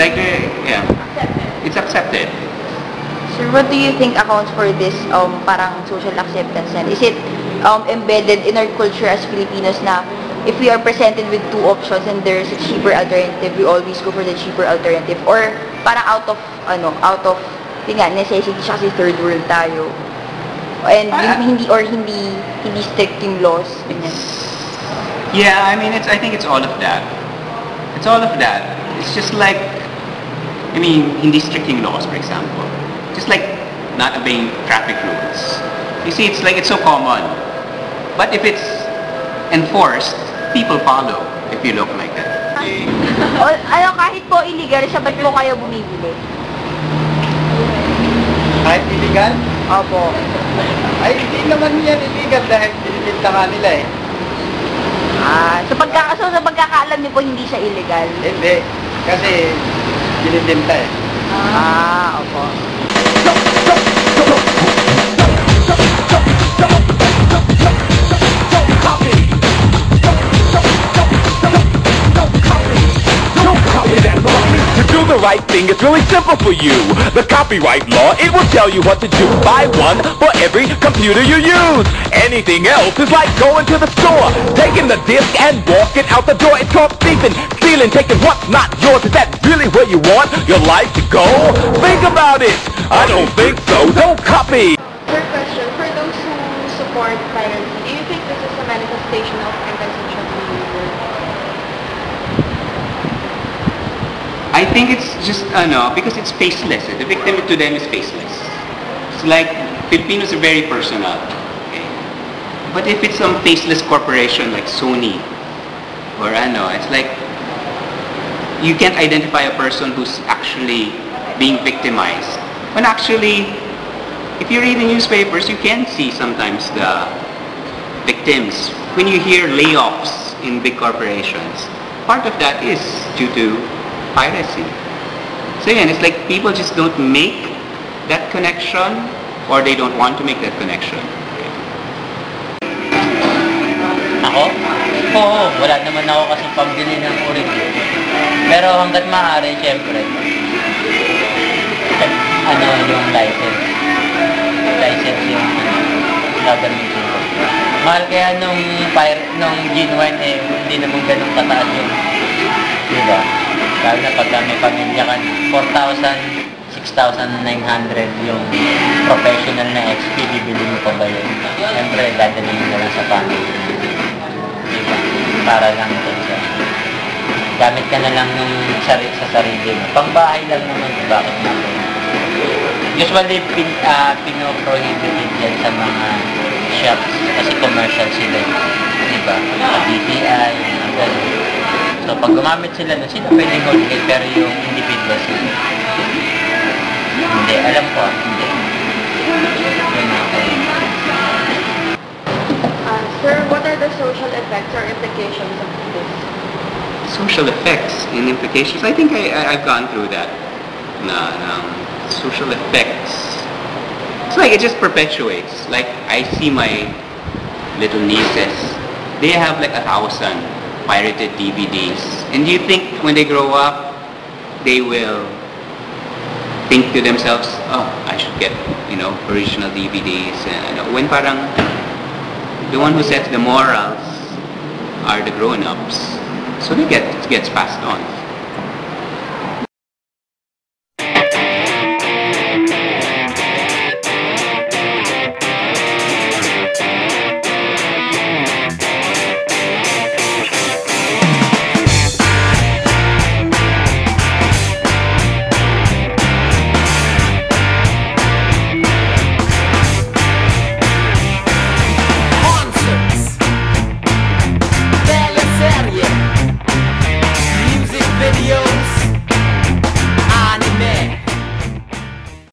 like, yeah, it's accepted. Sir, what do you think accounts for this parang social acceptance? And is it embedded in our culture as Filipinos na if we are presented with two options and there's a cheaper alternative, we always go for the cheaper alternative? Or parang out of yun nga, necessity siya kasi third world tayo. And hindi strict yung laws. Ganyan. Yeah, I mean, I think it's all of that. It's all of that. It's just like, I mean, hindi strict yung laws, for example. Just like not obeying traffic rules. You see, it's like, it's so common. But if it's enforced, people follow if you look like that. Kahit po illegal, siya ba't po kayo bumibili? Kahit illegal? Opo. Ay, hindi naman yan illegal dahil binibinta nga nila eh. So sa pagkakaalam niyo po, hindi siya illegal? Hindi. Kasi binibinta eh. Opo. To do the right thing, it's really simple for you. The copyright law, it will tell you what to do. Buy one for every computer you use. Anything else is like going to the store, taking the disc and walking out the door. It's called thieving, stealing, taking what's not yours. Is that really where you want your life to go? Think about it. I don't think so. Don't copy. Third question, for those who support piracy, do you think this is a manifestation of antisocial behavior? I think it's just, because it's faceless. The victim to them is faceless. It's like, Filipinos are very personal. Okay? But if it's some faceless corporation like Sony, or it's like, you can't identify a person who's actually being victimized. When actually, if you read the newspapers, you can see sometimes the victims. When you hear layoffs in big corporations, part of that is due to piracy. So again, it's like people just don't make that connection, or they don't want to make that connection. Ako? Oo, wala naman ako kasi pambili ng original. Pero hanggat maaari, syempre, yung license. License yung gagamitin ko. Mahal kaya nung genuine hindi naman ganun kataas yung, diba? Lalo na pagka may pamilya ka na, 4,000, 6,900 yung professional na XP, bibili mo pa ba yun? Siyempre, dadalhin mo lang sa family. Diba? Para lang ito sa gamit ka na lang sa sarili mo. Pangbahay lang naman, bakit natin? Usually, pinoprohibited yan sa mga shops kasi commercial sila. Diba? DTI, gano'n. So, pag gumamit sila na sila pwedeng huli, pero yung individual sila. Hindi, alam ko, hindi. Sir, what are the social effects or implications of this? Social effects and implications, I think I've gone through that. Social effects. It's like it just perpetuates. Like, I see my little nieces, they have like 1,000 pirated DVDs. And do you think when they grow up, they will think to themselves, oh, I should get, original DVDs. And when parang the one who sets the morals are the grown-ups. So it gets passed on.